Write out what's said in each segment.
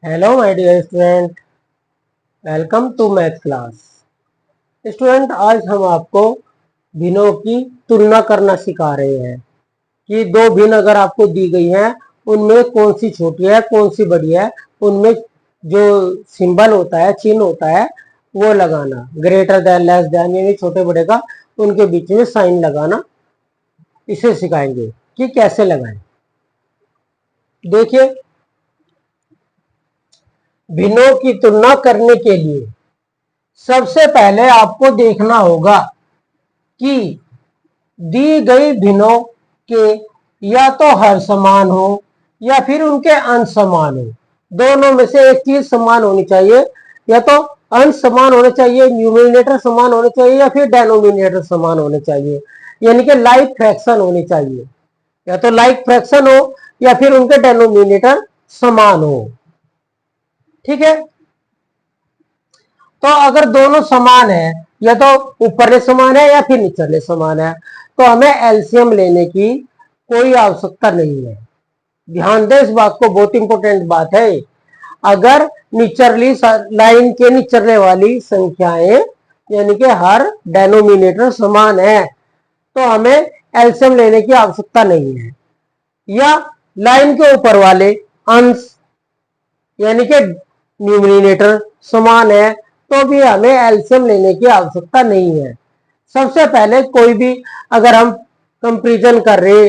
Hello my dear student, welcome to math class. Student, आज हम आपको भिन्नों की तुलना करना सिखा रहे हैं कि दो भिन्न अगर आपको दी गई हैं, उनमें कौन सी छोटी है कौन सी बड़ी है। उनमें जो सिंबल होता है, चिन्ह होता है, वो लगाना, ग्रेटर देन, लेस देन, यानी छोटे बड़े का उनके बीच में साइन लगाना। इसे सिखाएंगे कि कैसे लगाएं। देखिए, भिन्नों की तुलना करने के लिए सबसे पहले आपको देखना होगा कि दी गई भिन्नों के या तो हर समान हो या फिर उनके अंश समान हो। दोनों में से एक चीज समान होनी चाहिए, या तो अंश समान होने चाहिए, न्यूमिनेटर समान होने चाहिए, या फिर डेनोमिनेटर समान होने चाहिए, यानी कि लाइक फ्रैक्शन होनी चाहिए। या तो लाइक फ्रैक्शन हो या फिर उनके डेनोमिनेटर समान हो। ठीक है, तो अगर दोनों समान है, या तो ऊपरले समान है या फिर निचले समान है, तो हमें एलसीएम लेने की कोई आवश्यकता नहीं है। ध्यान दें, इस बात को, बहुत इंपॉर्टेंट बात है। अगर निचली लाइन के निचले वाली संख्याएं यानी कि हर डेनोमिनेटर समान है, तो हमें एलसीएम लेने की आवश्यकता नहीं है। या लाइन के ऊपर वाले अंश यानी कि न्यूमिनेटर समान है, तो भी हमें एलसीएम लेने की आवश्यकता नहीं है। सबसे पहले कोई भी अगर हम कंपैरिजन कर रहे,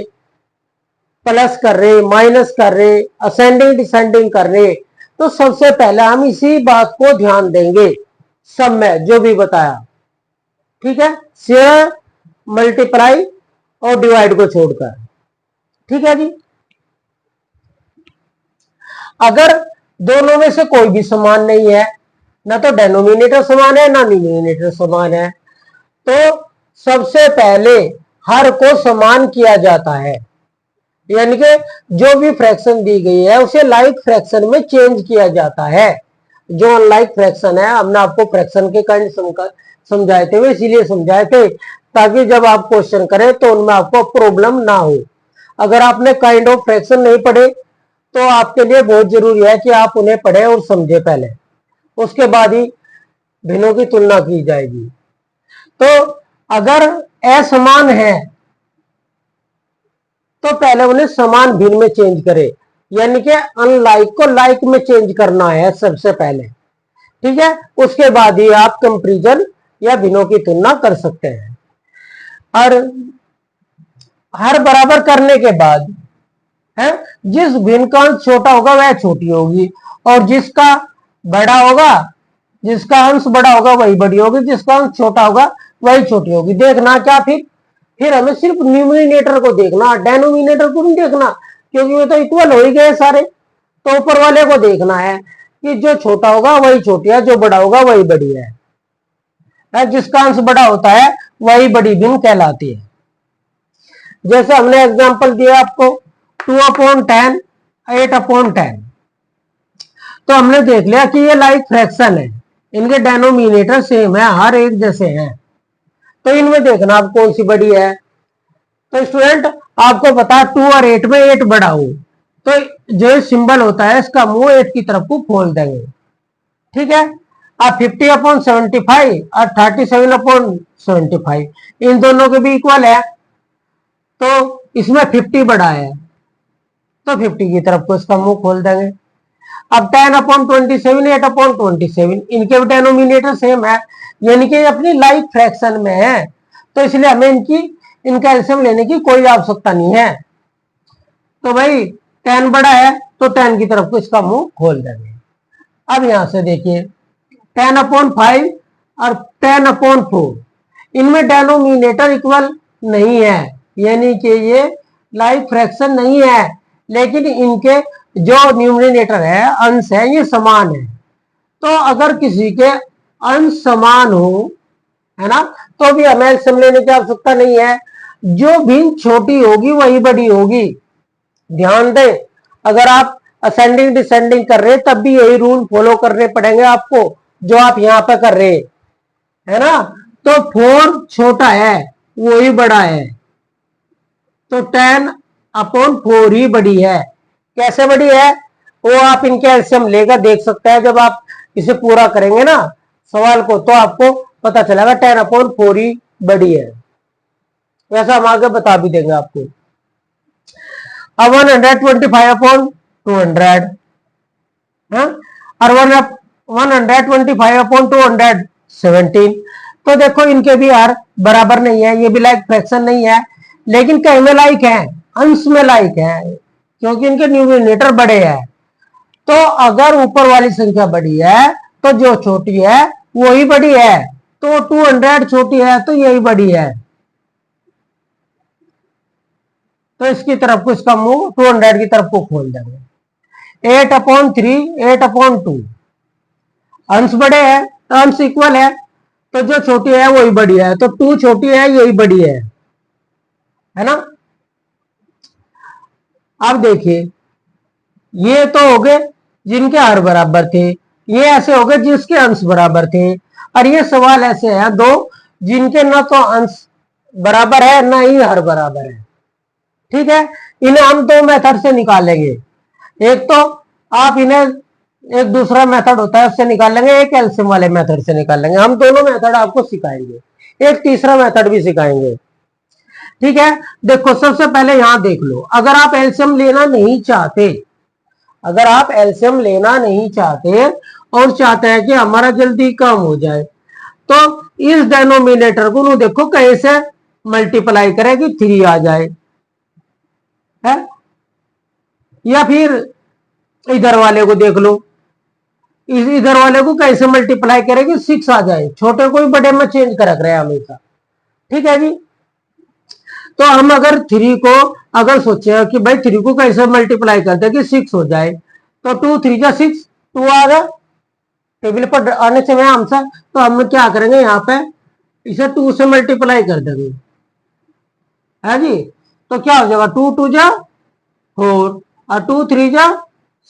प्लस कर रहे, माइनस कर रहे, असेंडिंग डिसेंडिंग कर रहे, तो सबसे पहले हम इसी बात को ध्यान देंगे, सब में जो भी बताया। ठीक है, शेयर, मल्टीप्लाई और डिवाइड को छोड़कर। ठीक है जी। अगर दोनों में से कोई भी समान नहीं है, ना तो डेनोमिनेटर समान है ना न्यूमिनेटर समान है, तो सबसे पहले हर को समान किया जाता है, यानी कि जो भी फ्रैक्शन दी गई है उसे लाइक फ्रैक्शन में चेंज किया जाता है। जो अनलाइक फ्रैक्शन है, हमने आपको फ्रैक्शन के काइंड समझाए थे, वे इसीलिए समझाए थे ताकि जब आप क्वेश्चन करें तो उनमें आपको प्रॉब्लम ना हो। अगर आपने काइंड ऑफ फ्रैक्शन नहीं पढ़े तो आपके लिए बहुत जरूरी है कि आप उन्हें पढ़े और समझे पहले, उसके बाद ही भिन्नों की तुलना की जाएगी। तो अगर असमान है तो पहले उन्हें समान भिन्न में चेंज करे, यानी कि अनलाइक को लाइक में चेंज करना है सबसे पहले। ठीक है, उसके बाद ही आप कंपैरिजन या भिन्नों की तुलना कर सकते हैं। और हर बराबर करने के बाद है, जिस भिन्न का अंश छोटा होगा वह छोटी होगी, और जिसका बड़ा होगा, जिसका अंश बड़ा होगा वही बड़ी होगी, जिसका अंश छोटा होगा वही छोटी होगी। देखना क्या, फिर हमें सिर्फ न्यूमिनेटर को देखना, डेनोमिनेटर को नहीं देखना, क्योंकि वे तो इक्वल हो ही गए सारे। तो ऊपर वाले को देखना है कि जो छोटा होगा वही छोटी है, जो बड़ा होगा वही बड़ी है। जिसका अंश बड़ा होता है वही बड़ी भिन्न कहलाती है। जैसे हमने एग्जांपल दिया आपको 2/10, 8/10, तो हमने देख लिया कि ये लाइक फ्रैक्शन है, इनके डेनोमिनेटर सेम है, हर एक जैसे हैं, तो इनमें देखना आप कौन सी बड़ी है। तो स्टूडेंट, आपको पता 2 और 8 में 8 बड़ा हो, तो जो सिंबल होता है इसका मुंह 8 की तरफ को खोल देंगे। ठीक है, अब 50/75 और 37/75 इन दोनों के भी इक्वल है, तो इसमें 50 बड़ा है, तो 50 की तरफ को इसका मुंह खोल देंगे। अब 10/27, 8/27, इनके भी डेनोमिनेटर सेम है, यानी कि अपनी लाइक फ्रैक्शन में है, तो इसलिए हमें इनका एलसीएम लेने की कोई आवश्यकता नहीं है। तो भाई 10 बड़ा है तो 10 की तरफ को इसका मुंह खोल देंगे। अब यहां से देखिए 10/5 और 10/4, इनमें डेनोमिनेटर इक्वल नहीं है, यानी कि ये लाइक फ्रैक्शन नहीं है, लेकिन इनके जो न्यूमिनेटर है, अंश है, ये समान है। तो अगर किसी के अंश समान हो, है ना, तो भी हमें एलसीएम लेने की आवश्यकता नहीं है। जो भिन्न छोटी होगी वही बड़ी होगी। ध्यान दें, अगर आप असेंडिंग डिसेंडिंग कर रहे तब भी यही रूल फॉलो करने पड़ेंगे आपको जो आप यहां पर कर रहे, है ना। तो 4 छोटा है, वो ही बड़ा है, तो 10/4 ही बड़ी है। कैसे बड़ी है? वो आप इनके एलसीएम लेकर देख सकते हैं। जब आप इसे पूरा करेंगे ना सवाल को, तो आपको पता चलेगा 10/4 ही बड़ी है। वैसा हम आगे बता भी देंगे आपको। अब 125/200 और 125/217। तो देखो इनके भी यार बराबर नहीं है, ये भी लाइक फ्रैक्शन नहीं है, लेकिन कहीं में लाइक है, अंश में लाइक है, क्योंकि इनके न्यूमिनेटर बड़े हैं। तो अगर ऊपर वाली संख्या बड़ी है तो जो छोटी है वही बड़ी है। तो 200 छोटी है तो यही बड़ी है। तो इसकी तरफ को इसका मुंह 200 की तरफ को खोल देंगे। 8/3 8/2 अंश बड़े हैं तो अंश इक्वल है, तो जो छोटी है वही बड़ी है। तो 2 छोटी है यही बड़ी है ना। अब देखिए ये तो हो गए जिनके हर बराबर थे, ये ऐसे हो गए जिसके अंश बराबर थे, और ये सवाल ऐसे है दो जिनके ना तो अंश बराबर है ना ही हर बराबर है। ठीक है, इन्हें हम दो मेथड से निकालेंगे। एक तो आप इन्हें एक दूसरा मेथड होता है उससे निकाल लेंगे, एक एलसीएम वाले मेथड से निकाल लेंगे। हम दोनों मेथड आपको सिखाएंगे, एक तीसरा मेथड भी सिखाएंगे। ठीक है, देखो सबसे पहले यहां देख लो, अगर आप एलसीएम लेना नहीं चाहते, अगर आप एलसीएम लेना नहीं चाहते और चाहते हैं कि हमारा जल्दी काम हो जाए, तो इस डेनोमिनेटर को देखो कैसे मल्टीप्लाई करें कि 3 आ जाए है, या फिर इधर वाले को देख लो, इधर वाले को कैसे मल्टीप्लाई करेंगे 6 आ जाए। छोटे को भी बड़े में चेंज कर रहे हैं हमेशा। ठीक है जी, तो हम अगर 3 को अगर सोचे कि भाई 3 को कैसे मल्टीप्लाई कर दे कि 6 हो जाए, तो 2 3 जा 6, 2 आ गया टेबल पर आने से आंसर। तो हम क्या करेंगे यहाँ पे इसे 2 से मल्टीप्लाई कर देंगे है जी। तो क्या हो जाएगा 2 2 जा 4 और 2 3 जा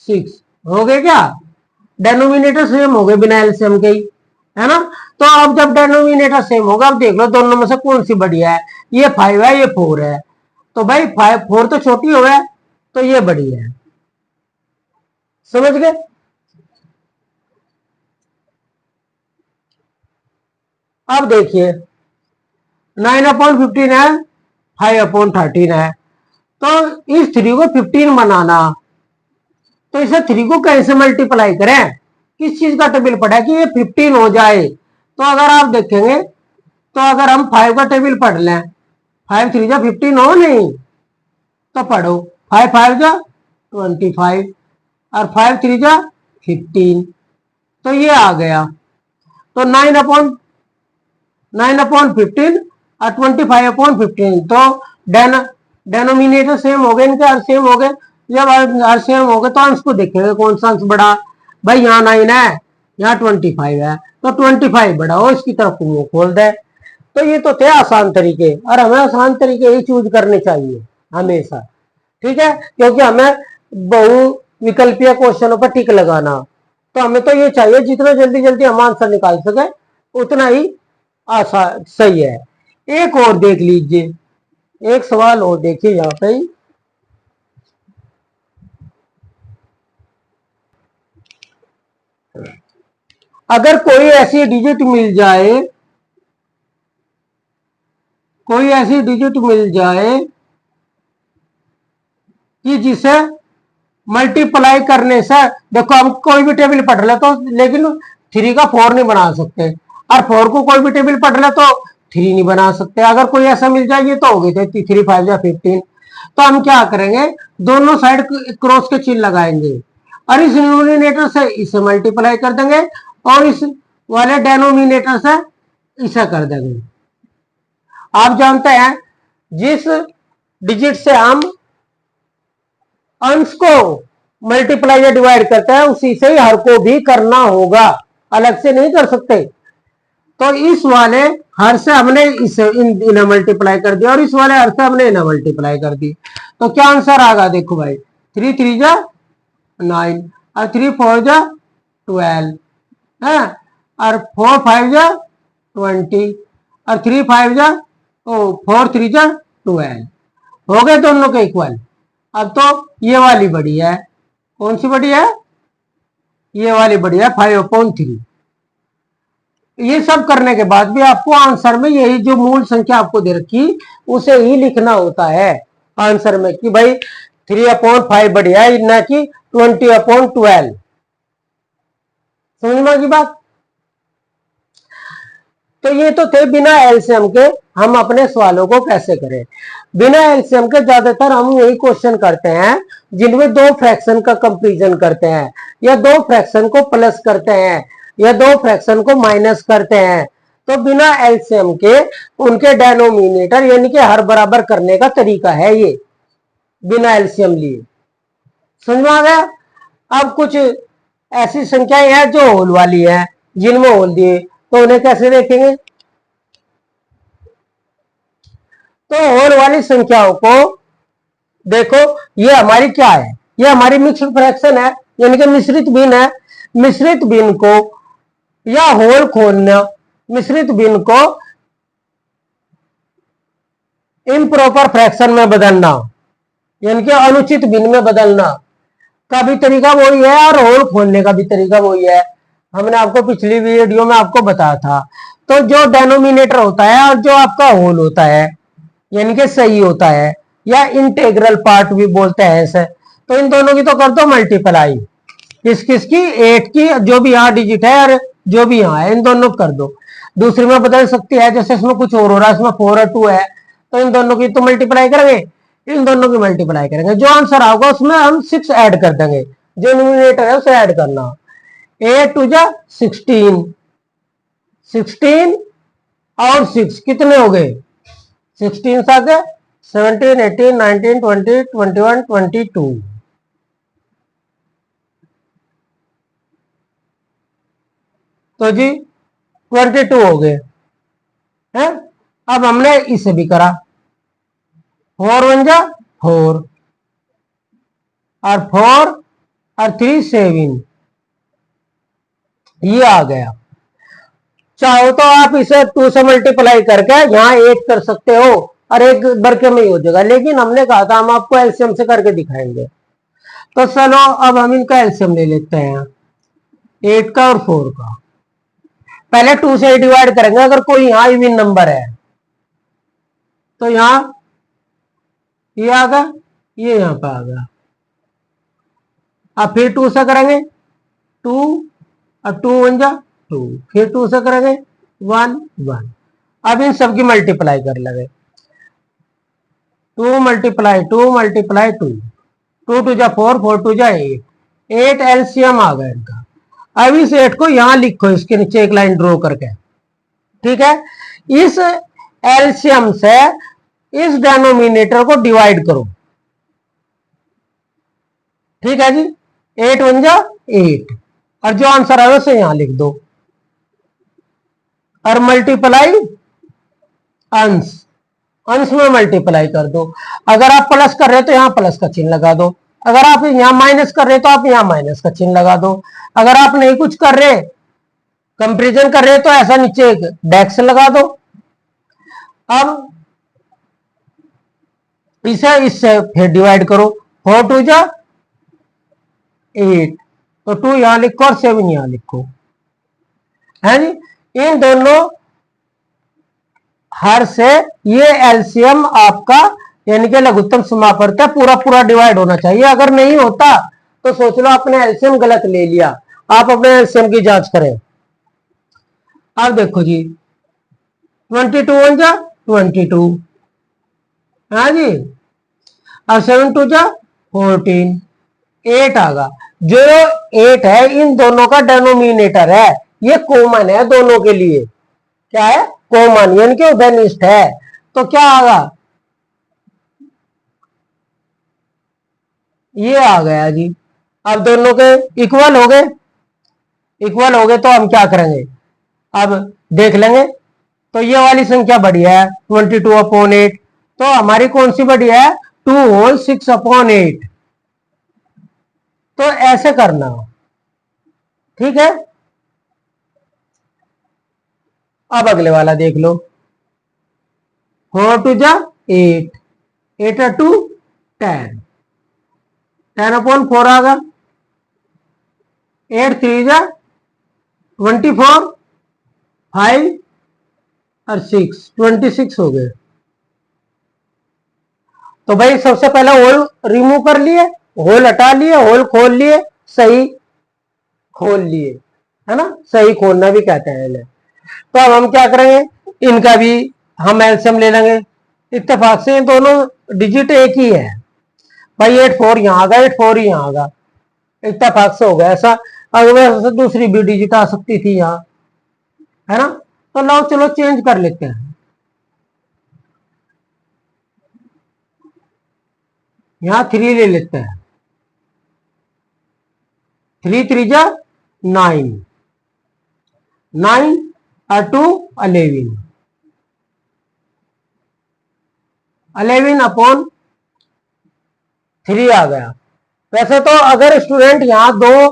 6 हो गए। क्या डेनोमिनेटर सेम हो गए बिना एलसीएम के ही, है ना। तो अब जब डेनोमिनेटर सेम होगा, अब देख लो दोनों में से कौन सी बड़ी है, ये 5 है ये 4 है। तो भाई 4 तो छोटी हो गया, तो ये बड़ी है। समझ गए। अब देखिए 9/15 है, 5/13 है। तो इस 3 को 15 बनाना, तो इसे 3 को कैसे मल्टीप्लाई करें, किस चीज का टेबल पढ़ा है कि ये 15 हो जाए। तो अगर आप देखेंगे, तो अगर हम 5 का टेबल पढ़ लें, 5 3 जा 15 हो नहीं, तो पढ़ो 5 5 जा 25 और 5 3 जा 15, तो ये आ गया। तो 9/15 और 25/15, तो डेनोमिनेटर सेम हो गए, इनके हर सेम हो गए। जब हर सेम हो गए तो अंश को देखेंगे कौन सा अंश बड़ा। भाई यहाँ 9 है, यहाँ 25 है, तो 25 बड़ा हो, इसकी तरफ मुंह खोल दे। तो ये तो थे आसान तरीके, और हमें आसान तरीके ही चूज करने चाहिए हमेशा। ठीक है, क्योंकि हमें बहु विकल्पीय क्वेश्चनों पर टिक लगाना, तो हमें तो ये चाहिए जितना जल्दी जल्दी हम आंसर निकाल सके उतना ही आसान सही है। एक और देख लीजिए, एक सवाल और देखिए यहाँ पे, अगर कोई ऐसी डिजिट मिल जाए, कोई ऐसी डिजिट मिल जाए कि जिसे मल्टीप्लाई करने से, देखो हम कोई भी टेबल पढ़ ले तो, लेकिन 3 का 4 नहीं बना सकते, और 4 को कोई भी टेबल पढ़ ले तो 3 नहीं बना सकते। अगर कोई ऐसा मिल जाए, ये तो हो गए थे 3 5 या 15। तो हम क्या करेंगे, दोनों साइड क्रॉस के चिन्ह लगाएंगे, और इस न्यूमिनेटर से इसे मल्टीप्लाई कर देंगे, और इस वाले डेनोमिनेटर से इसे कर देंगे। आप जानते हैं जिस डिजिट से हम अंश को मल्टीप्लाई या डिवाइड करते हैं, उसी से ही हर को भी करना होगा, अलग से नहीं कर सकते। तो इस वाले हर से हमने इसे इन्हें मल्टीप्लाई कर दिया, और इस वाले हर से हमने इन्हें मल्टीप्लाई कर दी। तो क्या आंसर आएगा, देखो भाई 3 3 जा 9 और 3 4 जा 12 है, और 4 5 जा 20 और 3 5 जा 4 3 जा 12 हो गए दोनों के इक्वल। अब तो ये वाली बड़ी है कौन सी बड़ी है? ये वाली बड़ी है 5/3। ये सब करने के बाद भी आपको आंसर में यही जो मूल संख्या आपको दे रखी उसे ही लिखना होता है आंसर में कि भाई 3/5 बढ़िया है ना कि 20/12। समझ में की बात? तो ये तो थे बिना एलसीएम के हम अपने सवालों को कैसे करें। बिना एलसीएम के ज्यादातर हम यही क्वेश्चन करते हैं जिनमें दो फ्रैक्शन का कंपैरिजन करते हैं या दो फ्रैक्शन को प्लस करते हैं या दो फ्रैक्शन को माइनस करते हैं। तो बिना एलसीएम के उनके डेनोमिनेटर यानी कि हर बराबर करने का तरीका है ये, बिना एलसीएम लिए। समझ में आ गया? अब कुछ ऐसी संख्याएं हैं जो होल वाली है, जिनमें होल दिए तो उन्हें कैसे देखेंगे? तो होल वाली संख्याओं को देखो, ये हमारी क्या है? ये हमारी मिक्स्ड फ्रैक्शन है यानी कि मिश्रित भिन्न है। मिश्रित भिन्न को या होल खोलना, मिश्रित भिन्न को इम्प्रॉपर फ्रैक्शन में बदलना यानी कि अनुचित भिन्न में बदलना का भी तरीका वही है और होल खोलने का भी तरीका वही है। हमने आपको पिछली वीडियो में आपको बताया था। तो जो डेनोमिनेटर होता है और जो आपका होल होता है यानी कि सही होता है या इंटेग्रल पार्ट भी बोलते हैं इसे, तो इन दोनों की तो कर दो मल्टीप्लाई। किस किस की? 8 की, जो भी यहाँ डिजिट है और जो भी यहाँ है इन दोनों कर दो। दूसरी में बदल सकती है, जैसे इसमें कुछ और हो रहा है, इसमें 4 और 2 है तो इन दोनों की तो मल्टीप्लाई करेंगे, इन दोनों की मल्टीप्लाई करेंगे। जो आंसर आएगा उसमें हम 6 ऐड कर देंगे, जो न्यूमरेटर है उसे ऐड करना। 8 2 जा 16, 16 और 6 कितने हो गए? 16 आ गए 17 18 19 20 21 22। तो जी 22 हो गए हैं। अब हमने इसे भी करा, 4 1 जा 4 और 4 और 3 7, ये आ गया। चाहो तो आप इसे 2 से मल्टीप्लाई करके यहाँ 8 कर सकते हो और एक बरके में ही हो जाएगा, लेकिन हमने कहा था हम आपको एलसीएम से करके दिखाएंगे। तो चलो अब हम इनका एलसीएम ले लेते हैं, 8 का और 4 का। पहले 2 से डिवाइड करेंगे अगर कोई यहाँ इवन नंबर है तो यहाँ ये आ गया, ये यहाँ पे आ गया। अब फिर 2 से करेंगे 2 और 2 1 जा 2, फिर 2 से करेंगे 1 1। अब इन सबकी मल्टीप्लाई कर लगे, 2 मल्टीप्लाई 2 मल्टीप्लाई 2, 2 2 जा 4 4 2 जा 8, 8 एलसीएम आ गया इनका। अब इस 8 को यहां लिखो, इसके नीचे एक लाइन ड्रॉ करके, ठीक है। इस एलसीएम से इस डेनोमिनेटर को डिवाइड करो, ठीक है जी। 8 1 जा 8 और जो आंसर है उसे यहां लिख दो और मल्टीप्लाई अंश, अंश में मल्टीप्लाई कर दो। अगर आप प्लस कर रहे हो तो यहां प्लस का चिन्ह लगा दो, अगर आप यहां माइनस कर रहे हो तो आप यहां माइनस का चिन्ह लगा दो। अगर आप नहीं कुछ कर रहे, कंपेरिजन कर रहे हो तो ऐसा नीचे एक डैश लगा दो। अब इसे इससे फिर डिवाइड करो, 4 2 जा 8, तो 2 यहां लिखो और 7 यहां लिखो, है जी। इन दोनों हर से ये एलसीएम आपका यानी कि लघुत्तम समापवर्त पूरा पूरा डिवाइड होना चाहिए। अगर नहीं होता तो सोच लो आपने एलसीएम गलत ले लिया। आप अपने एलसीएम की जांच करें। अब देखो जी 22 1 जा 22, हाँ जी, और 7 2 जा 14, 8 आगा। जो 8 है इन दोनों का डेनोमिनेटर है, ये कॉमन है दोनों के लिए। क्या है? कॉमन, यानी कि उभयनिष्ठ है। तो क्या आगा? ये आ गया जी। अब दोनों के इक्वल हो गए, इक्वल हो गए तो हम क्या करेंगे, अब देख लेंगे। तो ये वाली संख्या बढ़िया है 22/8, तो हमारी कौन सी बढ़िया है? 2 होल 6/8। तो ऐसे करना, ठीक है। अब अगले वाला देख लो, 4 2 जा 8, 8 2 10, 10/4 आ गया। 8 3 जा 24, 5 और 6 26 हो गए। तो भाई सबसे पहले होल रिमूव कर लिए, होल हटा लिए, होल खोल लिए, सही खोल लिए, है ना, सही खोलना भी कहते हैं इन्हें। तो अब हम क्या करेंगे, इनका भी हम एलसीएम ले लेंगे। इत्तेफाक से दोनों डिजिट एक ही है भाई, 8 4 यहाँ आगा, 8 4 ही यहाँ आगा, इत्तेफाक से हो गया ऐसा। अगर वैसे दूसरी भी डिजिट आ सकती थी यहाँ, है ना। तो लो चलो चेंज कर लेते हैं, यहाँ 3 ले लेते हैं, 3 3 जा 9, 9 और 2 11, 11 अपॉन 3 आ गया। वैसे तो अगर स्टूडेंट यहाँ दो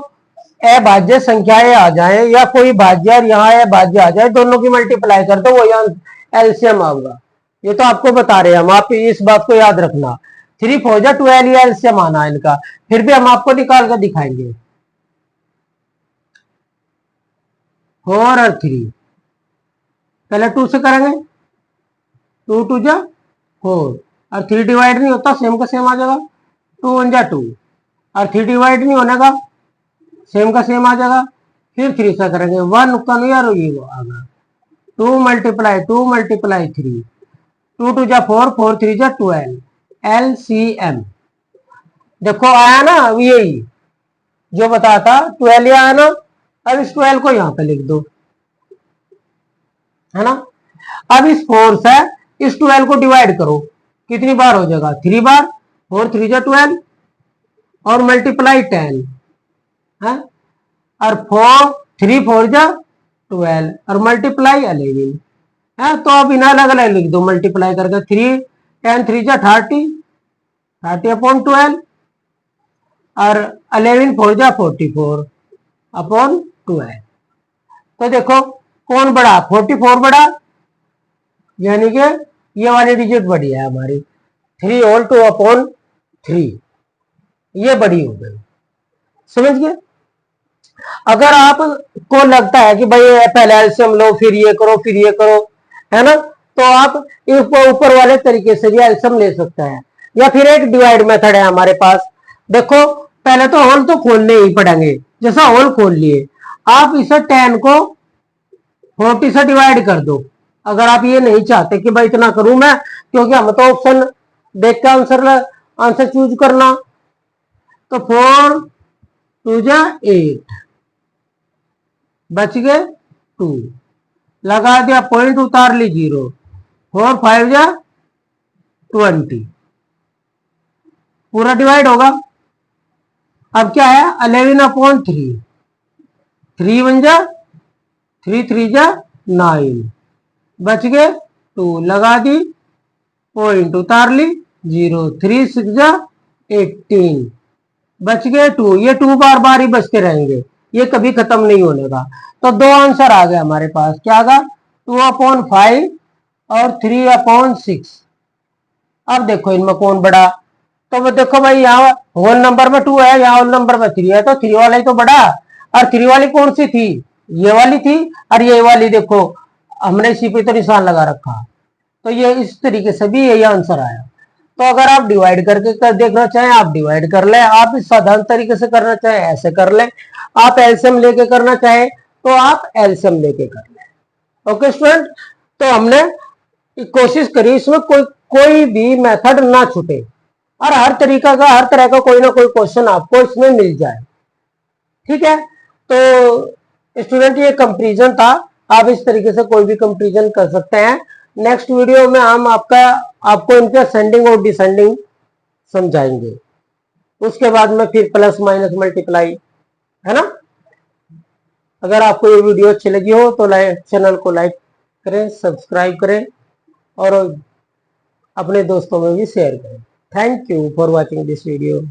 अभाज्य संख्याएं आ जाए या कोई भाज्य और यहाँ अभाज्य आ जाए, दोनों की मल्टीप्लाई कर दो, वो यहाँ एलसीएम आऊंगा। ये तो आपको बता रहे हैं हम, आप इस बात को याद रखना। 3 4 जा 12 या एलसीएम आना इनका, फिर भी हम आपको निकाल कर दिखाएंगे। 4 और 3, पहले 2 से करेंगे, 2 2 जा 4 और 3 डिवाइड नहीं होता, सेम का सेम आ जाएगा, 2 1 जा 2 और 3 डिवाइड नहीं होने का, सेम का सेम आ जाएगा। फिर 3 से करेंगे, 1 का नहीं यार, ये आगा 2 मल्टीप्लाई 3, 2 2 जा 4, 4 3 जा 12, एलसीएम देखो आया ना, यही जो बताया था 12 आया ना। अब इस 12 को यहाँ पे लिख दो, है ना। अब इस 4 से इस 12 को डिवाइड करो, कितनी बार हो जाएगा, 3 बार, 4 3 जा 12 और मल्टीप्लाई 10 है, और 4 3 4 जा 12 और मल्टीप्लाई 11 है। तो अब इन्हें अलग अलग लिख दो मल्टीप्लाई करके, 3 10 3 जा 30, 30 अपॉन 12 और 11 4 जा 44 अपॉन 12। तो देखो कौन बड़ा, 44 बड़ा, यानी कि ये वाली डिजिट बड़ी है हमारी, 3 होल 2 अपॉन 3, ये बड़ी हो गई, समझ गए। अगर आपको लगता है कि भाई पहले एलसीएम लो फिर ये करो फिर ये करो, है ना, तो आप ऊपर वाले तरीके से भी एलसीएम ले सकते हैं। या फिर एक डिवाइड मेथड है हमारे पास। देखो पहले तो होल तो खोलने ही पड़ेंगे, जैसा होल खोल लिए, आप इसे 10 को 40 से डिवाइड कर दो। अगर आप ये नहीं चाहते कि भाई इतना करूं मैं, क्योंकि हम तो ऑप्शन देख के आंसर चूज करना, तो 4 2 जा 8 बच गए 2, लगा दिया पॉइंट, उतार ली 0, 4 5 जा 20, पूरा डिवाइड होगा। अब क्या है, 11 अपॉन 3, 3 1 जा 3 3 जा 9 बच गए 2, लगा दी पॉइंट, उतार ली 0, 3 6 जा 18 बच गए 2। ये 2 बार बार ही बचते रहेंगे, ये कभी खत्म नहीं होने का। तो दो आंसर आ गए हमारे पास, क्या आ गया, 2 अपॉन 5 और 3 अपॉन 6। अब देखो इनमें कौन बड़ा, तो देखो भाई यहाँ होल नंबर में 2 है, यहाँ होल नंबर में 3 है, तो 3 वाला ही तो बड़ा। और 3 वाली कौन सी थी, ये वाली थी, और ये वाली देखो हमने इसी पे तो निशान लगा रखा। तो ये इस तरीके से भी यही आंसर आया। तो अगर आप डिवाइड करके देखना चाहें आप डिवाइड कर ले, आप इस साधारण तरीके से करना चाहें ऐसे कर ले, आप एलसीएम लेके करना चाहें तो आप एलसीएम लेके कर ले। ओके स्टूडेंट, तो हमने कोशिश करी इसमें कोई भी मेथड ना छूटे और हर तरह का कोई ना कोई क्वेश्चन आपको इसमें मिल जाए, ठीक है। तो स्टूडेंट ये कंपैरिजन था, आप इस तरीके से कोई भी कंपैरिजन कर सकते हैं। नेक्स्ट वीडियो में हम आपको इनके असेंडिंग और डिसेंडिंग समझाएंगे, उसके बाद में फिर प्लस माइनस मल्टीप्लाई, है ना। अगर आपको ये वीडियो अच्छी लगी हो तो चैनल को लाइक करें, सब्सक्राइब करें और अपने दोस्तों में भी शेयर करें। Thank you for watching this video.